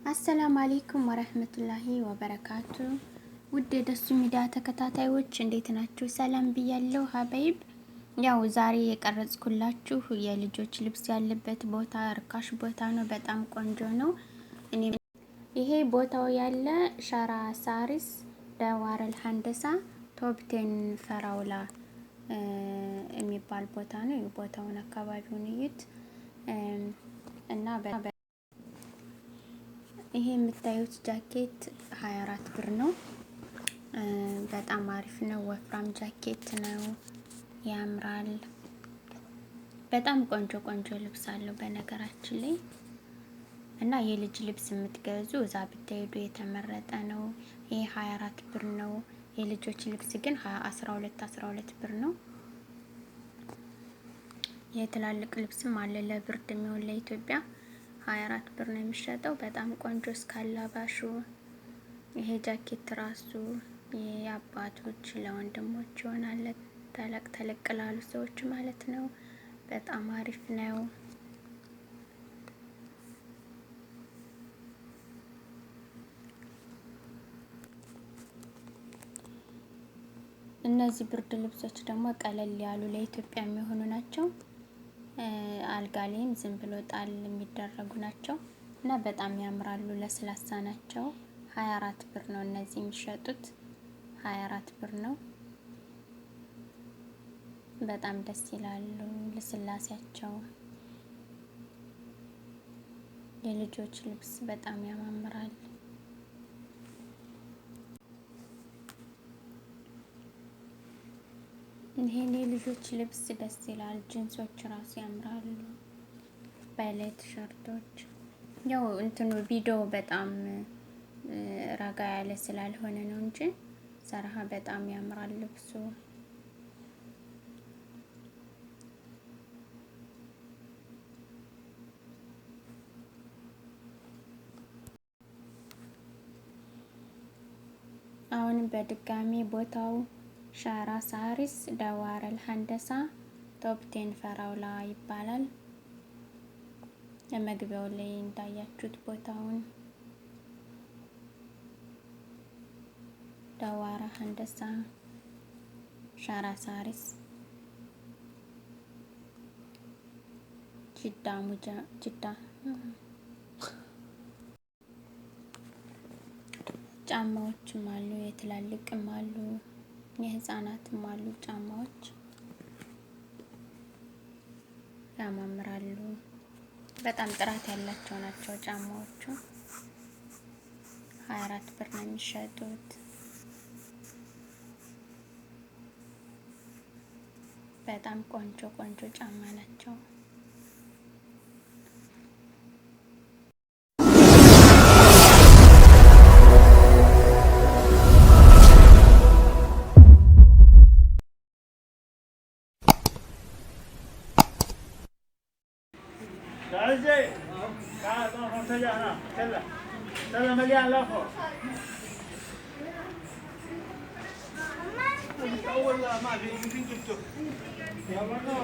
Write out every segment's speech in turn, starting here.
አሰላሙ አለይኩም ወራህመቱላሂ ወበረካቱ። ውድ የደሱ ሚዲያ ተከታታዮች እንዴት ናችሁ? ሰላም ብያለሁ ሀበይብ። ያው ዛሬ የቀረጽኩላችሁ የልጆች ልብስ ያለበት ቦታ ርካሽ ቦታ ነው። በጣም ቆንጆ ነው። ይሄ ቦታው ያለ ሻራ ሳሪስ ደዋረል ሀንደሳ ቶፕቴን ፈራውላ የሚባል ቦታ ነው። ቦታውን አካባቢውን እዩት እና ይሄ የምታዩት ጃኬት 24 ብር ነው። በጣም አሪፍ ነው። ወፍራም ጃኬት ነው። ያምራል። በጣም ቆንጆ ቆንጆ ልብስ አለው በነገራችን ላይ እና የልጅ ልብስ የምትገዙ እዛ ብትሄዱ የተመረጠ ነው። ይሄ 24 ብር ነው። የልጆች ልብስ ግን 12 ብር ነው። የትላልቅ ልብስም አለ ለብርድ የሚሆን ለኢትዮጵያ 24 ብር ነው የሚሸጠው። በጣም ቆንጆ እስካላባሹ። ይሄ ጃኬት ራሱ የአባቶች ለወንድሞች ይሆናል፣ ተለቅ ተለቅ ላሉ ሰዎች ማለት ነው። በጣም አሪፍ ነው። እነዚህ ብርድ ልብሶች ደግሞ ቀለል ያሉ ለኢትዮጵያ የሚሆኑ ናቸው። አልጋ ላይም ዝም ብሎ ጣል የሚደረጉ ናቸው እና በጣም ያምራሉ። ለስላሳ ናቸው። 24 ብር ነው እነዚህ የሚሸጡት። 24 ብር ነው። በጣም ደስ ይላሉ ለስላሴያቸው። የልጆች ልብስ በጣም ያማምራል። ይሄን የልጆች ልብስ ደስ ይላል። ጂንሶች ራሱ ያምራሉ። ባይላይ ቲሸርቶች ያው እንትኑ ቪዲዮ በጣም ረጋ ያለ ስላልሆነ ነው እንጂ ሰራሃ በጣም ያምራል ልብሱ። አሁን በድጋሚ ቦታው ሻራ ሳሪስ ደዋረል ሀንደሳ ቶፕቴን ፈራውላ ይባላል። ለመግቢያው ላይ እንዳያችሁት ቦታውን ደዋራ ሀንደሳ ሻራ ሳሪስ ጅዳ ጫማዎችም አሉ፣ የትላልቅም አሉ፣ የህፃናትም አሉ። ጫማዎች ያማምራሉ። በጣም ጥራት ያላቸው ናቸው ጫማዎቹ። 24 ብር ነው የሚሸጡት። በጣም ቆንጆ ቆንጆ ጫማ ናቸው። مليان لاخر اول ما في يمكن جبته يا بنو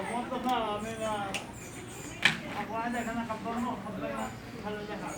موظفه من ابو عندك انا خبرنا خلى لها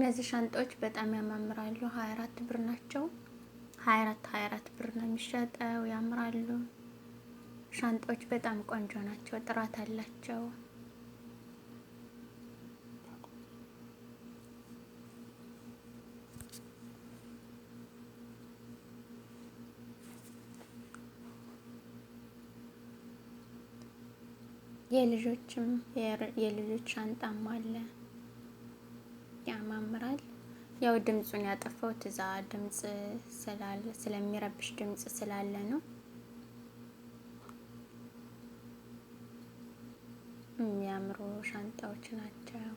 እነዚህ ሻንጣዎች በጣም ያማምራሉ። 24 ብር ናቸው። 24 ብር ነው የሚሸጠው። ያምራሉ። ሻንጣዎች በጣም ቆንጆ ናቸው። ጥራት አላቸው። የልጆች ሻንጣም አለ። ያማምራል። ያው ድምፁን ያጠፋሁት እዛ ድምፅ ስለሚረብሽ ድምፅ ስላለ ነው። የሚያምሩ ሻንጣዎች ናቸው።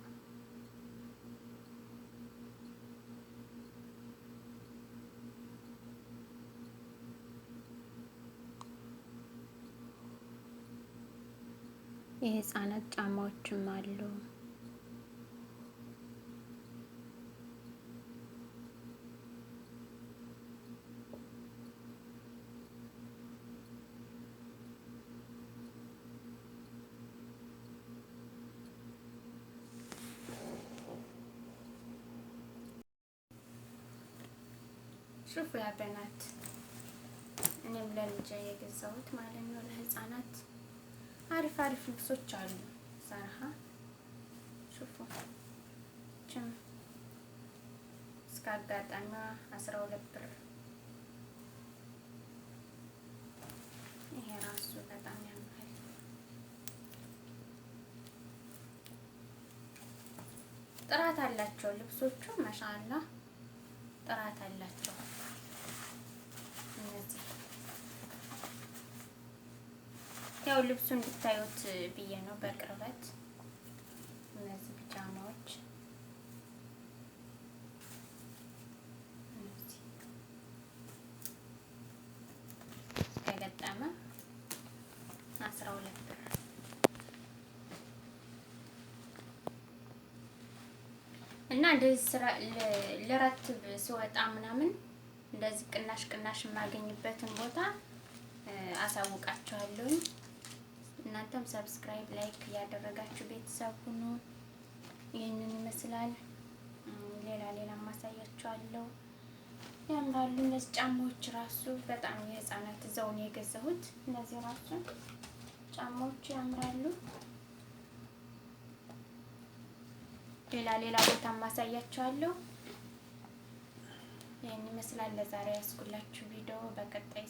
የህፃናት ጫማዎችም አሉ። ሹፉ ያ በናት እኔም ለልጄ የገዛሁት ማለት ነው። ለህፃናት አሪፍ ልብሶች አሉ። ዛራሃ ሹፉ ችም እስከ አጋጣሚዋ 12 ብር። ይሄ ራሱ በጣም ያምራል። ጥራት አላቸው ልብሶቹ ማሻአላ ጥራት አላቸው። እነዚህ ያው ልብሱ እንድታዩት ብዬ ነው በቅርበት። እነዚህ ፒጃማዎች ከገጠመ 12 ብር። እና እንደዚህ ስራ ለረትብ ስወጣ ምናምን እንደዚህ ቅናሽ የማገኝበትን ቦታ አሳውቃችኋለሁ። እናንተም ሰብስክራይብ ላይክ እያደረጋችሁ ቤተሰብ ሁኑ። ይህንን ይመስላል። ሌላ ማሳያችኋለሁ። ያምራሉ። እነዚህ ጫማዎች ራሱ በጣም የህፃናት እዛው ነው የገዛሁት። እነዚህ ራሱ ጫማዎች ያምራሉ። ሌላ ቦታ ማሳያችኋለሁ። ይህን ይመስላል ለዛሬ ያስኩላችሁ ቪዲዮ። በቀጣይ